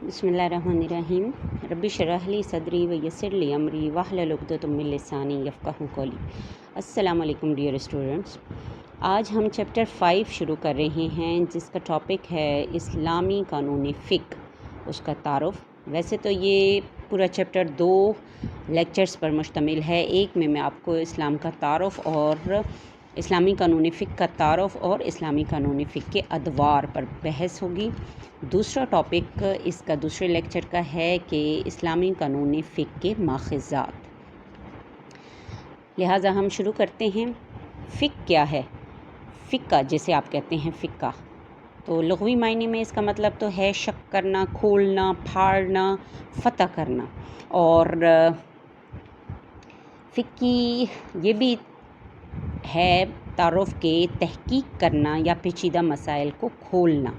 بسم اللہ الرحمن الرحیم رب اشرح لی صدری ویسر لی امری واحلل عقدۃ من لسانی یفقہوا قولی۔ السلام علیکم ڈیئر اسٹوڈنٹس، آج ہم چیپٹر 5 شروع کر رہے ہیں جس کا ٹاپک ہے اسلامی قانون فقہ، اس کا تعارف۔ ویسے تو یہ پورا چیپٹر 2 لیکچرز پر مشتمل ہے، ایک میں آپ کو اسلام کا تعارف اور اسلامی قانون فقہ کا تعارف اور اسلامی قانون فقہ کے ادوار پر بحث ہوگی۔ دوسرا ٹاپک اس کا دوسرے لیکچر کا ہے کہ اسلامی قانون فقہ کے ماخذات۔ لہٰذا ہم شروع کرتے ہیں۔ فقہ کیا ہے؟ فقہ جسے آپ کہتے ہیں فقہ، تو لغوی معنی میں اس کا مطلب تو ہے شک کرنا، کھولنا، پھاڑنا، فتح کرنا، اور فقی یہ بھی ہے تعارف کے تحقیق کرنا یا پیچیدہ مسائل کو کھولنا۔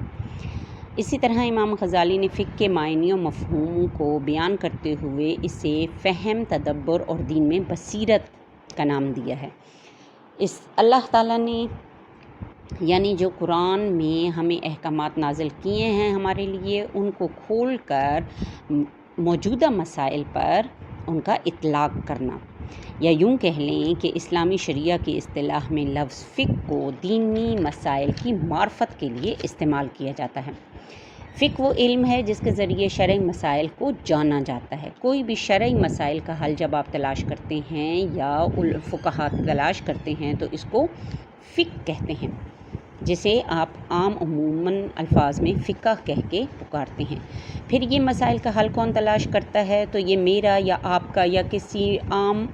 اسی طرح امام غزالی نے فقہ کے معنی و مفہوم کو بیان کرتے ہوئے اسے فہم، تدبر اور دین میں بصیرت کا نام دیا ہے۔ اس اللہ تعالیٰ نے یعنی جو قرآن میں ہمیں احکامات نازل کیے ہیں ہمارے لیے، ان کو کھول کر موجودہ مسائل پر ان کا اطلاق کرنا، یا یوں کہہ لیں کہ اسلامی شریعہ کی اصطلاح میں لفظ فقہ کو دینی مسائل کی معرفت کے لیے استعمال کیا جاتا ہے۔ فقہ وہ علم ہے جس کے ذریعے شرعی مسائل کو جانا جاتا ہے۔ کوئی بھی شرعی مسائل کا حل جب آپ تلاش کرتے ہیں یا فقہا تلاش کرتے ہیں تو اس کو فقہ کہتے ہیں، جسے آپ عام عموماً الفاظ میں فقہ کہہ کے پکارتے ہیں۔ پھر یہ مسائل کا حل کون تلاش کرتا ہے؟ تو یہ میرا یا آپ کا یا کسی عام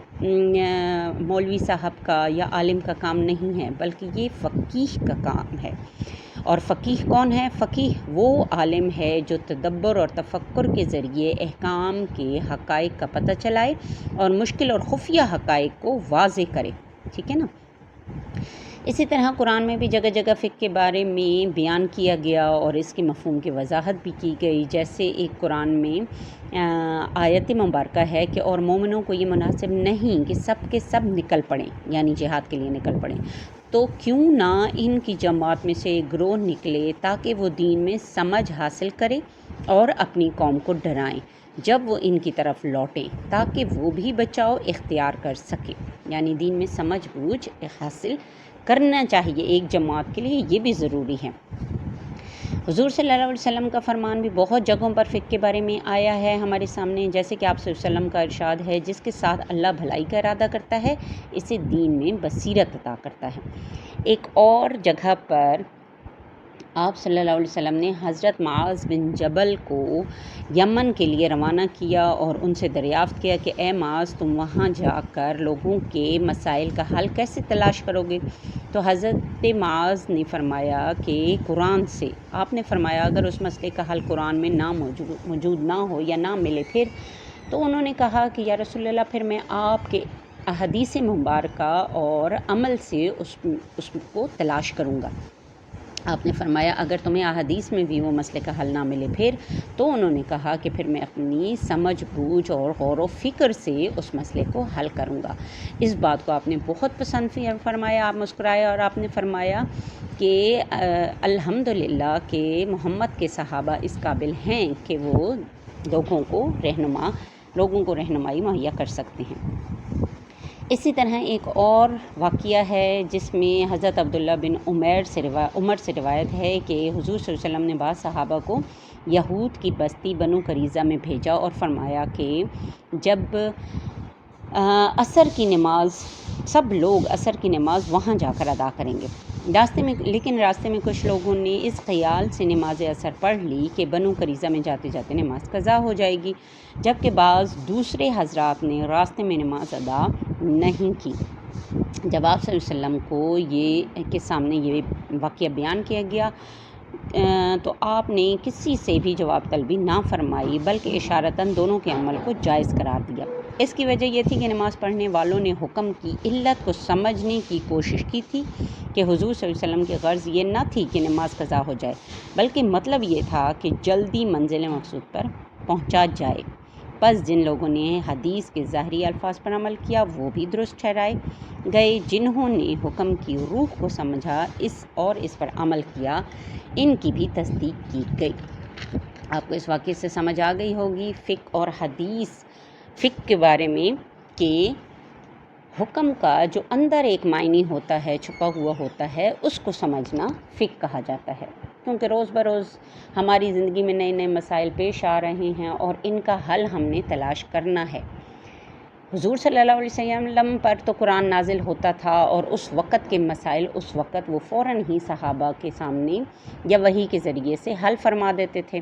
مولوی صاحب کا یا عالم کا کام نہیں ہے، بلکہ یہ فقیہ کا کام ہے۔ اور فقیہ کون ہے؟ فقیہ وہ عالم ہے جو تدبر اور تفکر کے ذریعے احکام کے حقائق کا پتہ چلائے اور مشکل اور خفیہ حقائق کو واضح کرے، ٹھیک ہے نا۔ اسی طرح قرآن میں بھی جگہ جگہ فقہ کے بارے میں بیان کیا گیا اور اس کے مفہوم کی وضاحت بھی کی گئی۔ جیسے ایک قرآن میں آیت مبارکہ ہے کہ اور مومنوں کو یہ مناسب نہیں کہ سب کے سب نکل پڑیں، یعنی جہاد کے لیے نکل پڑیں، تو کیوں نہ ان کی جماعت میں سے ایک گروہ نکلے تاکہ وہ دین میں سمجھ حاصل کرے اور اپنی قوم کو ڈرائیں جب وہ ان کی طرف لوٹیں، تاکہ وہ بھی بچاؤ اختیار کر سکے۔ یعنی دین میں سمجھ بوجھ حاصل کرنا چاہیے ایک جماعت کے لیے، یہ بھی ضروری ہے۔ حضور صلی اللہ علیہ وسلم کا فرمان بھی بہت جگہوں پر فقہ کے بارے میں آیا ہے ہمارے سامنے، جیسے کہ آپ صلی اللہ علیہ وسلم کا ارشاد ہے، جس کے ساتھ اللہ بھلائی کا ارادہ کرتا ہے اسے دین میں بصیرت عطا کرتا ہے۔ ایک اور جگہ پر آپ صلی اللہ علیہ وسلم نے حضرت معاذ بن جبل کو یمن کے لیے روانہ کیا اور ان سے دریافت کیا کہ اے معاذ، تم وہاں جا کر لوگوں کے مسائل کا حل کیسے تلاش کرو گے؟ تو حضرت معاذ نے فرمایا کہ قرآن سے۔ آپ نے فرمایا اگر اس مسئلے کا حل قرآن میں موجود نہ ہو یا نہ ملے پھر؟ تو انہوں نے کہا کہ یا رسول اللہ، پھر میں آپ کے احادیث مبارکہ اور عمل سے اس کو تلاش کروں گا۔ آپ نے فرمایا اگر تمہیں احادیث میں بھی وہ مسئلے کا حل نہ ملے پھر؟ تو انہوں نے کہا کہ پھر میں اپنی سمجھ بوجھ اور غور و فکر سے اس مسئلے کو حل کروں گا۔ اس بات کو آپ نے بہت پسند فرمایا، آپ مسکرائے اور آپ نے فرمایا کہ الحمدللہ کہ محمد کے صحابہ اس قابل ہیں کہ وہ لوگوں کو رہنمائی مہیا کر سکتے ہیں۔ اسی طرح ایک اور واقعہ ہے جس میں حضرت عبداللہ بن عمر سے روایت ہے کہ حضور صلی اللہ علیہ وسلم نے بعض صحابہ کو یہود کی بستی بنو قریظہ میں بھیجا اور فرمایا کہ جب عصر کی نماز سب لوگ عصر کی نماز وہاں جا کر ادا کریں گے، لیکن راستے میں کچھ لوگوں نے اس خیال سے نماز عصر پڑھ لی کہ بنو قریظہ میں جاتے جاتے نماز قضا ہو جائے گی، جبکہ بعض دوسرے حضرات نے راستے میں نماز ادا نہیں کی۔ جب آپ صلی اللہ علیہ وسلم کو کے سامنے یہ واقعہ بیان کیا گیا تو آپ نے کسی سے بھی جواب طلبی نہ فرمائی، بلکہ اشارتاً دونوں کے عمل کو جائز قرار دیا۔ اس کی وجہ یہ تھی کہ نماز پڑھنے والوں نے حکم کی علت کو سمجھنے کی کوشش کی تھی کہ حضور صلی اللہ علیہ وسلم کی غرض یہ نہ تھی کہ نماز قضا ہو جائے، بلکہ مطلب یہ تھا کہ جلدی منزل مقصود پر پہنچا جائے۔ پس جن لوگوں نے حدیث کے ظاہری الفاظ پر عمل کیا وہ بھی درست ٹھہرائے گئے، جنہوں نے حکم کی روح کو سمجھا اس پر عمل کیا، ان کی بھی تصدیق کی گئی۔ آپ کو اس واقعے سے سمجھ آ گئی ہوگی فقہ اور حدیث فقہ کے بارے میں کہ حکم کا جو اندر ایک معنی ہوتا ہے، چھپا ہوا ہوتا ہے، اس کو سمجھنا فقہ کہا جاتا ہے، کیونکہ روز بروز ہماری زندگی میں نئے نئے مسائل پیش آ رہے ہیں اور ان کا حل ہم نے تلاش کرنا ہے۔ حضور صلی اللہ علیہ وسلم پر تو قرآن نازل ہوتا تھا اور اس وقت کے مسائل اس وقت وہ فوراً ہی صحابہ کے سامنے یا وحی کے ذریعے سے حل فرما دیتے تھے،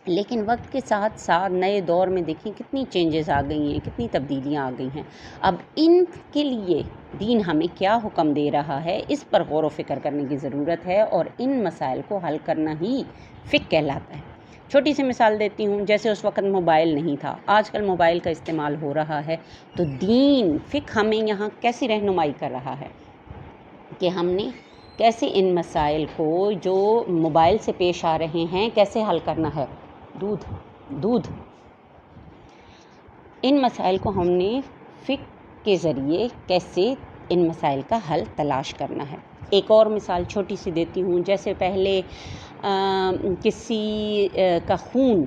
لیکن وقت کے ساتھ ساتھ نئے دور میں دیکھیں کتنی چینجز آ گئی ہیں، کتنی تبدیلیاں آ گئی ہیں۔ اب ان کے لیے دین ہمیں کیا حکم دے رہا ہے، اس پر غور و فکر کرنے کی ضرورت ہے، اور ان مسائل کو حل کرنا ہی فقہ کہلاتا ہے۔ چھوٹی سی مثال دیتی ہوں، جیسے اس وقت موبائل نہیں تھا، آج کل موبائل کا استعمال ہو رہا ہے، تو دین فقہ ہمیں یہاں کیسی رہنمائی کر رہا ہے کہ ہم نے کیسے ان مسائل کو جو موبائل سے پیش آ رہے ہیں کیسے حل کرنا ہے۔ دودھ ان مسائل کو ہم نے فقہ کے ذریعے کیسے ان مسائل کا حل تلاش کرنا ہے۔ ایک اور مثال چھوٹی سی دیتی ہوں، جیسے پہلے کسی کا خون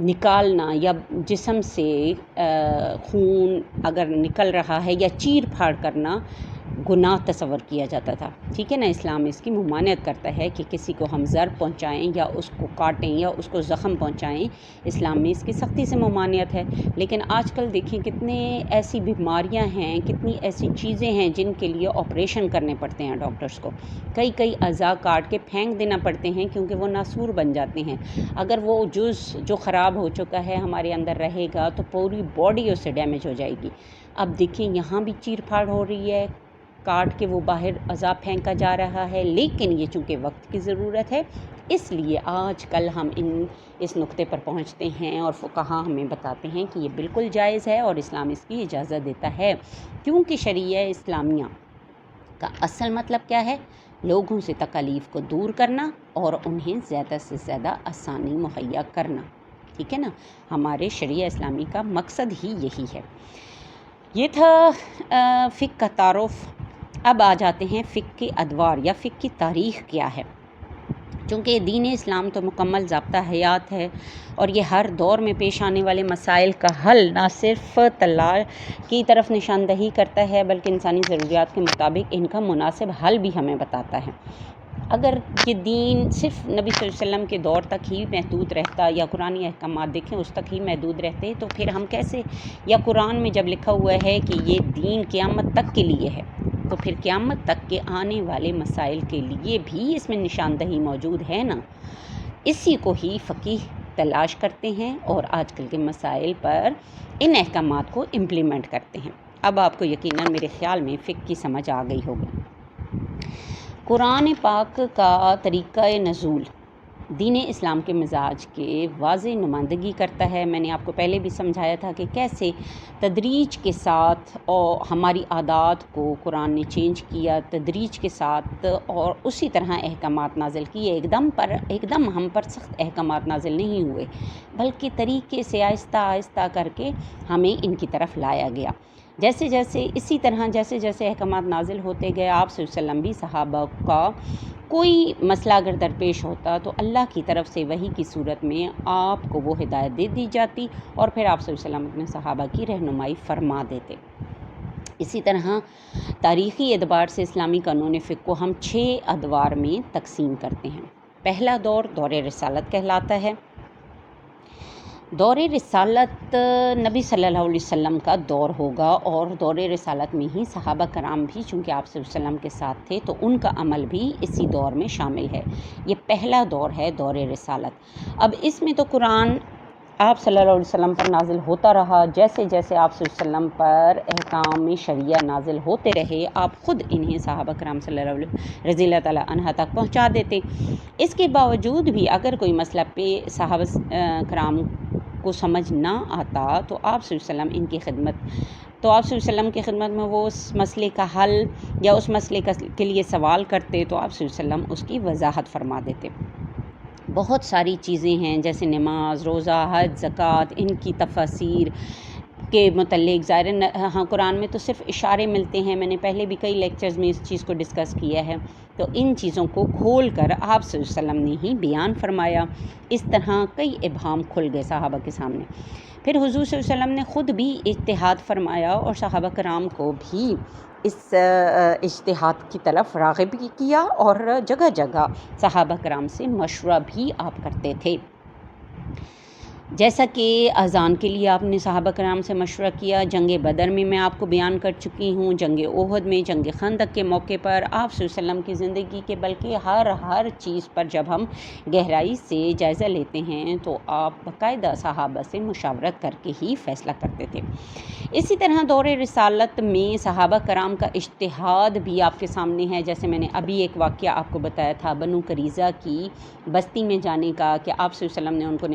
نکالنا یا جسم سے خون اگر نکل رہا ہے یا چیر پھاڑ کرنا گناہ تصور کیا جاتا تھا، ٹھیک ہے نا۔ اسلام اس کی ممانعت کرتا ہے کہ کسی کو ہم ضرب پہنچائیں یا اس کو کاٹیں یا اس کو زخم پہنچائیں، اسلام میں اس کی سختی سے ممانعت ہے۔ لیکن آج کل دیکھیں کتنے ایسی بیماریاں ہیں، کتنی ایسی چیزیں ہیں جن کے لیے آپریشن کرنے پڑتے ہیں ڈاکٹرز کو، کئی اعضاء کاٹ کے پھینک دینا پڑتے ہیں کیونکہ وہ ناسور بن جاتے ہیں۔ اگر وہ جز جو خراب ہو چکا ہے ہمارے اندر رہے گا تو پوری باڈی اس سے ڈیمیج ہو جائے گی۔ اب دیکھیں یہاں بھی چیر پھاڑ ہو رہی ہے، کاٹ کے وہ باہر اعضاء پھینکا جا رہا ہے، لیکن یہ چونکہ وقت کی ضرورت ہے اس لیے آج کل ہم اس نقطے پر پہنچتے ہیں اور فقہا ہمیں بتاتے ہیں کہ یہ بالکل جائز ہے اور اسلام اس کی اجازت دیتا ہے، کیونکہ شریعہ اسلامیہ کا اصل مطلب کیا ہے؟ لوگوں سے تکالیف کو دور کرنا اور انہیں زیادہ سے زیادہ آسانی مہیا کرنا، ٹھیک ہے نا۔ ہمارے شریعہ اسلامی کا مقصد ہی یہی ہے۔ یہ تھا فقہ کا تعارف۔ اب آ جاتے ہیں فقہ کے ادوار یا فقہ کی تاریخ کیا ہے۔ چونکہ دین اسلام تو مکمل ضابطہ حیات ہے اور یہ ہر دور میں پیش آنے والے مسائل کا حل نہ صرف طلاق کی طرف نشاندہی کرتا ہے بلکہ انسانی ضروریات کے مطابق ان کا مناسب حل بھی ہمیں بتاتا ہے۔ اگر یہ دین صرف نبی صلی اللہ علیہ وسلم کے دور تک ہی محدود رہتا یا قرآنی احکامات دیکھیں اس تک ہی محدود رہتے تو پھر ہم کیسے، یا قرآن میں جب لکھا ہوا ہے کہ یہ دین قیامت تک کے لیے ہے تو پھر قیامت تک کے آنے والے مسائل کے لیے بھی اس میں نشاندہی موجود ہے نا۔ اسی کو ہی فقیہ تلاش کرتے ہیں اور آج کل کے مسائل پر ان احکامات کو امپلیمنٹ کرتے ہیں۔ اب آپ کو یقیناً میرے خیال میں فقہ کی سمجھ آ گئی ہوگی۔ قرآن پاک کا طریقہ نزول دین اسلام کے مزاج کے واضح نمائندگی کرتا ہے۔ میں نے آپ کو پہلے بھی سمجھایا تھا کہ کیسے تدریج کے ساتھ اور ہماری عادات کو قرآن نے چینج کیا تدریج کے ساتھ، اور اسی طرح احکامات نازل کیے۔ ایک دم ہم پر سخت احکامات نازل نہیں ہوئے بلکہ طریقے سے آہستہ آہستہ کر کے ہمیں ان کی طرف لایا گیا۔ اسی طرح جیسے احکامات نازل ہوتے گئے، آپ صلی اللہ علیہ وسلم بھی صحابہ کا کوئی مسئلہ اگر درپیش ہوتا تو اللہ کی طرف سے وحی کی صورت میں آپ کو وہ ہدایت دے دی جاتی اور پھر آپ صلی اللہ علیہ وسلم اپنے صحابہ کی رہنمائی فرما دیتے۔ اسی طرح تاریخی اعتبار سے اسلامی قانون فقہ کو ہم 6 ادوار میں تقسیم کرتے ہیں۔ پہلا دور رسالت کہلاتا ہے۔ دور رسالت نبی صلی اللہ علیہ وسلم کا دور ہوگا اور دور رسالت میں ہی صحابہ کرام بھی چونکہ آپ صلی اللہ علیہ وسلم کے ساتھ تھے تو ان کا عمل بھی اسی دور میں شامل ہے۔ یہ پہلا دور ہے دور رسالت۔ اب اس میں تو قرآن آپ صلی اللہ علیہ وسلم پر نازل ہوتا رہا، جیسے آپ صلی اللہ علیہ وسلم پر احکام شریعہ نازل ہوتے رہے آپ خود انہیں صحابہ کرام صلی اللہ علیہ وسلم رضی اللہ تعالیٰ عنہ تک پہنچا دیتے۔ اس کے باوجود بھی اگر کوئی مسئلہ پہ صحابہ کرام کو سمجھ نہ آتا تو آپ صلی اللہ علیہ وسلم کی خدمت میں وہ اس مسئلے کا حل یا اس مسئلے کے لیے سوال کرتے تو آپ صلی اللہ علیہ وسلم اس کی وضاحت فرما دیتے۔ بہت ساری چیزیں ہیں جیسے نماز، روزہ، حج، زکوٰۃ، ان کی تفاسیر کے متعلق ظاہر ہاں قرآن میں تو صرف اشارے ملتے ہیں، میں نے پہلے بھی کئی لیکچرز میں اس چیز کو ڈسکس کیا ہے، تو ان چیزوں کو کھول کر آپ صلی اللہ علیہ وسلم نے ہی بیان فرمایا۔ اس طرح کئی ابہام کھل گئے صحابہ کے سامنے۔ پھر حضور صلی اللہ علیہ وسلم نے خود بھی اجتہاد فرمایا اور صحابہ کرام کو بھی اس اجتہاد کی طرف راغب کیا، اور جگہ جگہ صحابہ کرام سے مشورہ بھی آپ کرتے تھے۔ جیسا کہ اذان کے لیے آپ نے صحابہ کرام سے مشورہ کیا، جنگ بدر میں آپ کو بیان کر چکی ہوں، جنگ احد میں، جنگ خندق کے موقع پر، آپ صلی اللہ علیہ وسلم کی زندگی کے بلکہ ہر چیز پر جب ہم گہرائی سے جائزہ لیتے ہیں تو آپ باقاعدہ صحابہ سے مشاورت کر کے ہی فیصلہ کرتے تھے۔ اسی طرح دور رسالت میں صحابہ کرام کا اجتہاد بھی آپ کے سامنے ہے، جیسے میں نے ابھی ایک واقعہ آپ کو بتایا تھا بنو قریظہ کی بستی میں جانے کا، کہ آپ صلی اللہ علیہ وسلم نے ان کو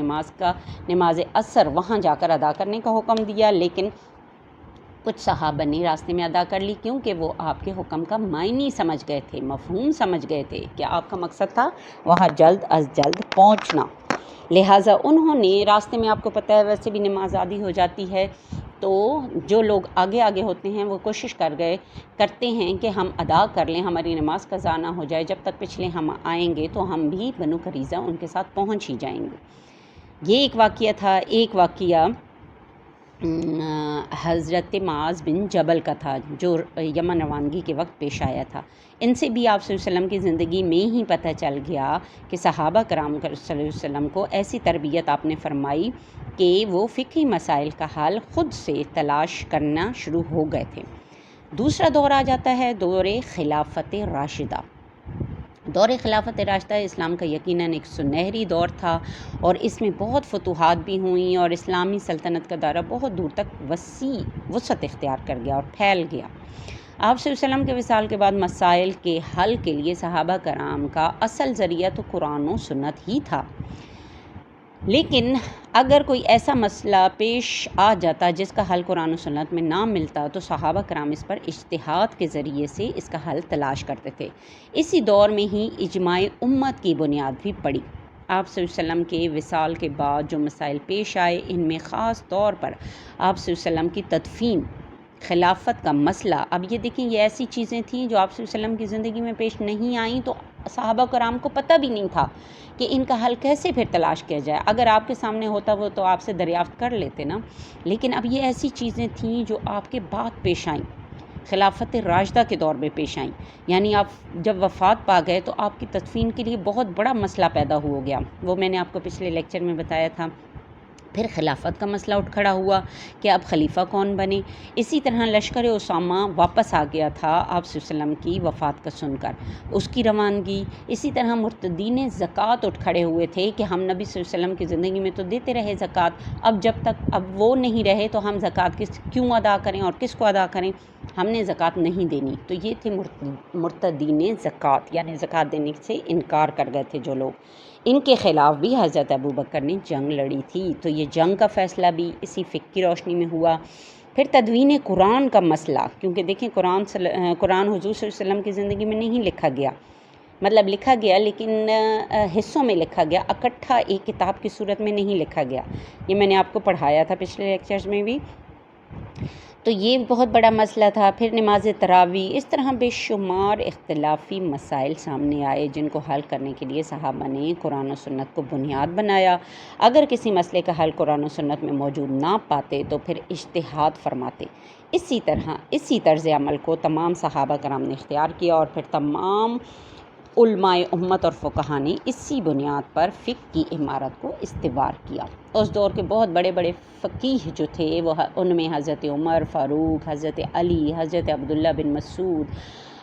نماز عصر وہاں جا کر ادا کرنے کا حکم دیا، لیکن کچھ صحابہ نے راستے میں ادا کر لی، کیونکہ وہ آپ کے حکم کا معنی سمجھ گئے تھے، مفہوم سمجھ گئے تھے کہ آپ کا مقصد تھا وہاں جلد از جلد پہنچنا، لہٰذا انہوں نے راستے میں، آپ کو پتہ ہے ویسے بھی نماز آدھی ہو جاتی ہے، تو جو لوگ آگے ہوتے ہیں وہ کوشش کرتے ہیں کہ ہم ادا کر لیں، ہماری نماز قضا نہ ہو جائے، جب تک پچھلے ہم آئیں گے تو ہم بھی بنو قریظہ ان کے ساتھ پہنچ ہی جائیں گے۔ یہ ایک واقعہ تھا۔ ایک واقعہ حضرت معاذ بن جبل کا تھا، جو یمن روانگی کے وقت پیش آیا تھا۔ ان سے بھی آپ صلی اللہ علیہ وسلم کی زندگی میں ہی پتہ چل گیا کہ صحابہ کرام صلی اللہ علیہ وسلم کو ایسی تربیت آپ نے فرمائی کہ وہ فقہی مسائل کا حل خود سے تلاش کرنا شروع ہو گئے تھے۔ دوسرا دور آ جاتا ہے دور خلافت راشدہ۔ دور خلافت راشدہ اسلام کا یقیناً ایک سنہری دور تھا، اور اس میں بہت فتوحات بھی ہوئیں، اور اسلامی سلطنت کا دائرہ بہت دور تک وسیع وسعت اختیار کر گیا اور پھیل گیا۔ آپ صلی اللہ علیہ وسلم کے وصال کے بعد مسائل کے حل کے لیے صحابہ کرام کا اصل ذریعہ تو قرآن و سنت ہی تھا، لیکن اگر کوئی ایسا مسئلہ پیش آ جاتا جس کا حل قرآن و سنت میں نہ ملتا تو صحابہ کرام اس پر اجتہاد کے ذریعے سے اس کا حل تلاش کرتے تھے۔ اسی دور میں ہی اجماع امت کی بنیاد بھی پڑی۔ آپ صلی اللہ علیہ وسلم کے وصال کے بعد جو مسائل پیش آئے، ان میں خاص طور پر آپ صلی اللہ علیہ وسلم کی تدفین، خلافت کا مسئلہ۔ اب یہ دیکھیں، یہ ایسی چیزیں تھیں جو آپ صلی اللہ علیہ وسلم کی زندگی میں پیش نہیں آئیں، تو صحابہ کرام کو پتہ بھی نہیں تھا کہ ان کا حل کیسے پھر تلاش کیا جائے۔ اگر آپ کے سامنے ہوتا وہ تو آپ سے دریافت کر لیتے نا، لیکن اب یہ ایسی چیزیں تھیں جو آپ کے بعد پیش آئیں، خلافت راشدہ کے دور میں پیش آئیں، یعنی آپ جب وفات پا گئے تو آپ کی تدفین کے لیے بہت بڑا مسئلہ پیدا ہو گیا، وہ میں نے آپ کو پچھلے لیکچر میں بتایا تھا۔ پھر خلافت کا مسئلہ اٹھ کھڑا ہوا کہ اب خلیفہ کون بنے۔ اسی طرح لشکر اسامہ واپس آ گیا تھا آپ صلی اللہ علیہ وسلم کی وفات کا سن کر، اس کی روانگی۔ اسی طرح مرتدین زکوٰۃ اٹھ کھڑے ہوئے تھے کہ ہم نبی صلی اللہ علیہ وسلم کی زندگی میں تو دیتے رہے زکوٰۃ، اب جب تک اب وہ نہیں رہے تو ہم زکوٰۃ کیوں ادا کریں اور کس کو ادا کریں، ہم نے زکوٰۃ نہیں دینی۔ تو یہ تھے مرتدین زکوٰۃ، یعنی زکوٰۃ دینے سے انکار کر گئے تھے جو لوگ، ان کے خلاف بھی حضرت ابوبکر نے جنگ لڑی تھی۔ تو یہ جنگ کا فیصلہ بھی اسی فقہ کی روشنی میں ہوا۔ پھر تدوین قرآن کا مسئلہ، کیونکہ دیکھیں قرآن حضور صلی اللہ علیہ وسلم کی زندگی میں نہیں لکھا گیا، مطلب لکھا گیا لیکن حصوں میں لکھا گیا، اکٹھا ایک کتاب کی صورت میں نہیں لکھا گیا۔ یہ میں نے آپ کو پڑھایا تھا پچھلے لیکچرز میں بھی۔ تو یہ بہت بڑا مسئلہ تھا۔ پھر نماز تراویح، اس طرح بے شمار اختلافی مسائل سامنے آئے جن کو حل کرنے کے لیے صحابہ نے قرآن و سنت کو بنیاد بنایا۔ اگر کسی مسئلے کا حل قرآن و سنت میں موجود نہ پاتے تو پھر اجتہاد فرماتے۔ اسی طرز عمل کو تمام صحابہ کرام نے اختیار کیا، اور پھر تمام علماء امت اور فقہا نے اسی بنیاد پر فقہ کی عمارت کو استوار کیا۔ اس دور کے بہت بڑے بڑے فقیہ جو تھے وہ ان میں حضرت عمر فاروق، حضرت علی، حضرت عبداللہ بن مسعود،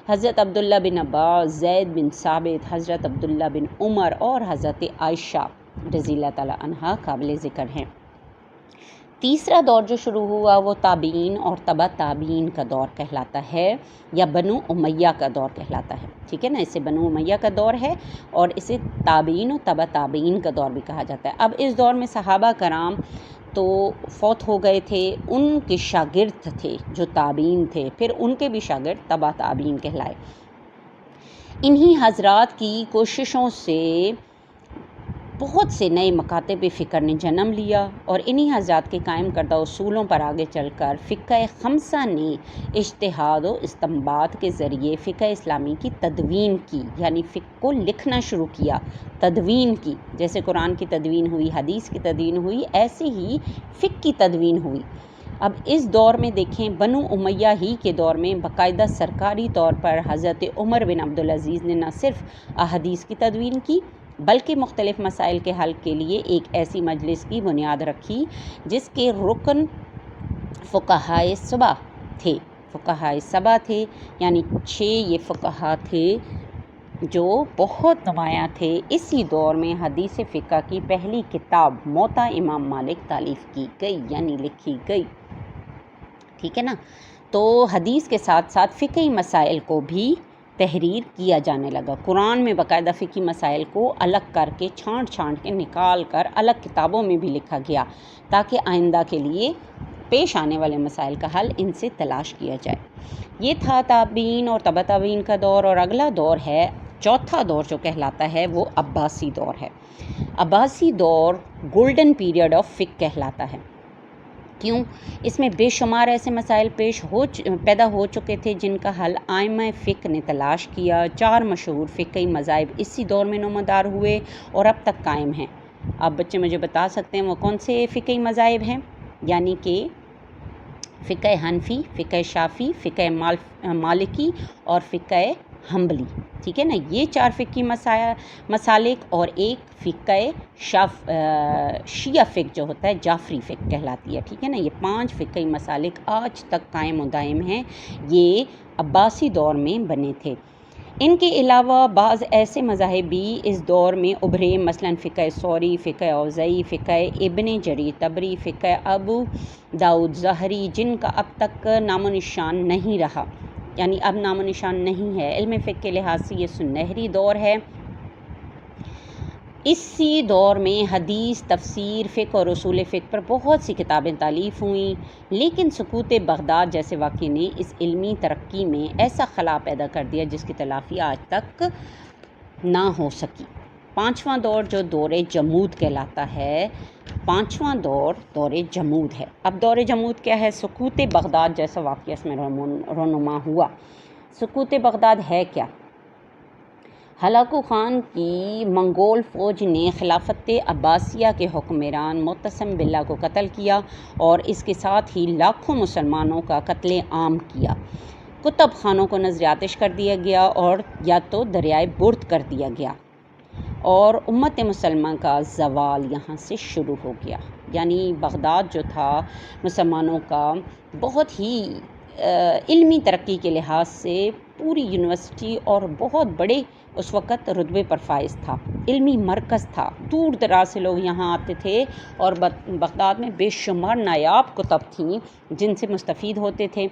حضرت عبداللہ بن عباس، زید بن ثابت، حضرت عبداللہ بن عمر اور حضرت عائشہ رضی اللہ تعالیٰ عنہا قابل ذکر ہیں۔ تیسرا دور جو شروع ہوا وہ تابعین اور تبع تابعین کا دور کہلاتا ہے، یا بنو امیہ کا دور کہلاتا ہے، ٹھیک ہے نا، اسے بنو امیہ کا دور ہے اور اسے تابعین و تبع تابعین کا دور بھی کہا جاتا ہے۔ اب اس دور میں صحابہ کرام تو فوت ہو گئے تھے، ان کے شاگرد تھے جو تابعین تھے، پھر ان کے بھی شاگرد تبع تابعین کہلائے۔ انہی حضرات کی کوششوں سے بہت سے نئے مکاتب فکر نے جنم لیا اور انہی حضرات کے قائم کردہ اصولوں پر آگے چل کر فقہ خمسہ نے اجتہاد و استنباط کے ذریعے فقہ اسلامی کی تدوین کی، یعنی فقہ کو لکھنا شروع کیا، تدوین کی۔ جیسے قرآن کی تدوین ہوئی، حدیث کی تدوین ہوئی، ایسے ہی فقہ کی تدوین ہوئی۔ اب اس دور میں دیکھیں، بنو امیہ ہی کے دور میں باقاعدہ سرکاری طور پر حضرت عمر بن عبدالعزیز نے نہ صرف احادیث کی تدوین کی بلکہ مختلف مسائل کے حل کے لیے ایک ایسی مجلس کی بنیاد رکھی جس کے رکن فقہائے سبع تھے، یعنی 6 یہ فقہا تھے جو بہت نمایاں تھے۔ اسی دور میں حدیث فقہ کی پہلی کتاب موطا امام مالک تالیف کی گئی، یعنی لکھی گئی، ٹھیک ہے نا۔ تو حدیث کے ساتھ ساتھ فقہی مسائل کو بھی تحریر کیا جانے لگا۔ قرآن میں باقاعدہ فقہی مسائل کو الگ کر کے چھانٹ کے نکال کر الگ کتابوں میں بھی لکھا گیا تاکہ آئندہ کے لیے پیش آنے والے مسائل کا حل ان سے تلاش کیا جائے۔ یہ تھا تابعین اور تبع تابعین کا دور، اور اگلا دور ہے، چوتھا دور جو کہلاتا ہے وہ عباسی دور ہے۔ عباسی دور گولڈن پیریڈ آف فقہ کہلاتا ہے۔ کیوں؟ اس میں بے شمار ایسے مسائل پیدا ہو چکے تھے جن کا حل ائمہ فقہ نے تلاش کیا۔ 4 مشہور فقہی مذاہب اسی دور میں نمودار ہوئے اور اب تک قائم ہیں۔ اب بچے مجھے بتا سکتے ہیں وہ کون سے فقہی مذاہب ہیں؟ یعنی کہ فقہ حنفی، فقہ شافعی، فقہ مالکی اور فقہ حنبلی، ٹھیک ہے نا۔ یہ 4 فقہی مسالک اور ایک فقہ شیعہ فقہ جو ہوتا ہے جعفری فقہ کہلاتی ہے، ٹھیک ہے نا۔ یہ 5 فقہی مسالک آج تک قائم و دائم ہیں، یہ عباسی دور میں بنے تھے۔ ان کے علاوہ بعض ایسے مذاہب بھی اس دور میں ابھرے، مثلاً فقہ ثوری، فقہ اوزاعی، فقہ ابن جریر طبری، فقہ ابو داؤد ظاہری، جن کا اب تک نام و نشان نہیں رہا، یعنی اب نام و نشان نہیں ہے۔ علم فقہ کے لحاظ سے یہ سنہری دور ہے۔ اسی دور میں حدیث، تفسیر، فقہ اور اصول فقہ پر بہت سی کتابیں تالیف ہوئیں، لیکن سقوط بغداد جیسے واقعے نے اس علمی ترقی میں ایسا خلا پیدا کر دیا جس کی تلافی آج تک نہ ہو سکی۔ 5واں دور جو دور جمود کہلاتا ہے، 5واں دور جمود ہے۔ اب دور جمود کیا ہے؟ سقوط بغداد جیسا واقعہ اس میں رونما ہوا۔ سقوط بغداد ہے کیا؟ ہلاکو خان کی منگول فوج نے خلافت عباسیہ کے حکمران معتصم باللہ کو قتل کیا اور اس کے ساتھ ہی لاکھوں مسلمانوں کا قتل عام کیا۔ کتب خانوں کو نذر آتش کر دیا گیا اور یا تو دریائے برد کر دیا گیا، اور امت مسلمہ کا زوال یہاں سے شروع ہو گیا۔ یعنی بغداد جو تھا مسلمانوں کا بہت ہی علمی ترقی کے لحاظ سے پوری یونیورسٹی اور بہت بڑے اس وقت رتبے پر فائز تھا، علمی مرکز تھا، دور دراز سے لوگ یہاں آتے تھے اور بغداد میں بے شمار نایاب کتب تھیں جن سے مستفید ہوتے تھے۔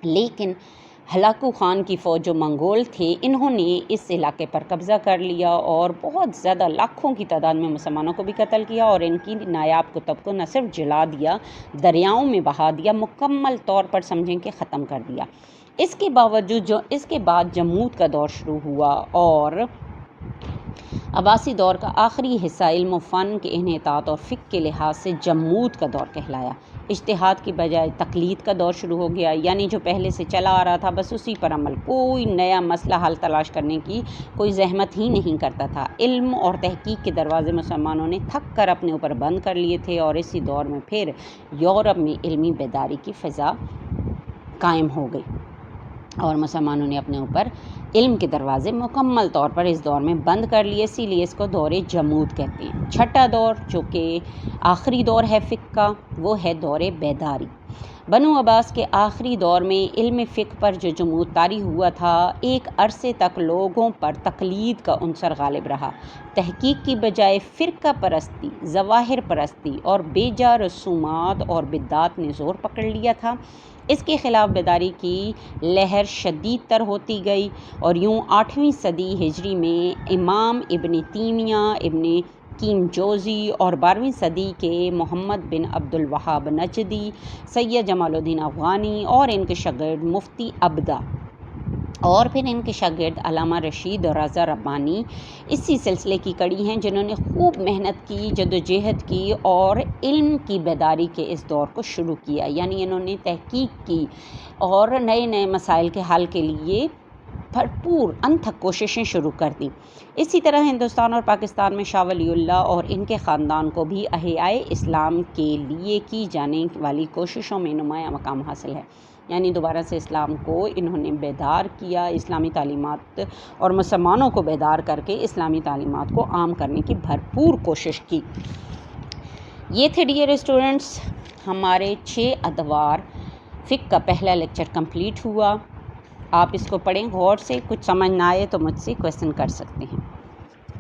لیکن ہلاکو خان کی فوج جو منگول تھے، انہوں نے اس علاقے پر قبضہ کر لیا اور بہت زیادہ لاکھوں کی تعداد میں مسلمانوں کو بھی قتل کیا اور ان کی نایاب کتب کو نہ صرف جلا دیا، دریاؤں میں بہا دیا، مکمل طور پر سمجھیں کہ ختم کر دیا۔ اس کے باوجود اس کے بعد جمود کا دور شروع ہوا اور عباسی دور کا آخری حصہ علم و فن کے انحطاط اور فقہ کے لحاظ سے جمود کا دور کہلایا۔ اجتہاد کی بجائے تقلید کا دور شروع ہو گیا، یعنی جو پہلے سے چلا آ رہا تھا بس اسی پر عمل، کوئی نیا مسئلہ حل تلاش کرنے کی کوئی زحمت ہی نہیں کرتا تھا۔ علم اور تحقیق کے دروازے مسلمانوں نے تھک کر اپنے اوپر بند کر لیے تھے اور اسی دور میں پھر یورپ میں علمی بیداری کی فضا قائم ہو گئی اور مسلمانوں نے اپنے اوپر علم کے دروازے مکمل طور پر اس دور میں بند کر لیے، اسی لیے اس کو دور جمود کہتے ہیں۔ چھٹا دور جو کہ آخری دور ہے فقہ کا، وہ ہے دور بیداری۔ بنو عباس کے آخری دور میں علم فقہ پر جو جمود طاری ہوا تھا، ایک عرصے تک لوگوں پر تقلید کا عنصر غالب رہا۔ تحقیق کی بجائے فرقہ پرستی، ظواہر پرستی اور بے جا رسومات اور بدعات نے زور پکڑ لیا تھا۔ اس کے خلاف بیداری کی لہر شدید تر ہوتی گئی اور یوں 8ویں صدی ہجری میں امام ابن تیمیہ، ابن قیم جوزی اور 12ویں صدی کے محمد بن عبد الوہاب نجدی، سید جمال الدین افغانی اور ان کے شاگرد مفتی عبدہ اور پھر ان کے شاگرد علامہ رشید اور رضا ربانی اسی سلسلے کی کڑی ہیں، جنہوں نے خوب محنت کی، جدوجہد کی اور علم کی بیداری کے اس دور کو شروع کیا، یعنی انہوں نے تحقیق کی اور نئے نئے مسائل کے حل کے لیے بھرپور انتھک کوششیں شروع کر دیں۔ اسی طرح ہندوستان اور پاکستان میں شاہ ولی اللہ اور ان کے خاندان کو بھی احیائے اسلام کے لیے کی جانے والی کوششوں میں نمایاں مقام حاصل ہے، یعنی دوبارہ سے اسلام کو انہوں نے بیدار کیا، اسلامی تعلیمات اور مسلمانوں کو بیدار کر کے اسلامی تعلیمات کو عام کرنے کی بھرپور کوشش کی۔ یہ تھے ڈیئر اسٹوڈنٹس ہمارے 6 ادوار فقہ کا پہلا لیکچر کمپلیٹ ہوا۔ آپ اس کو پڑھیں غور سے، کچھ سمجھ نہ آئے تو مجھ سے کویسچن کر سکتے ہیں۔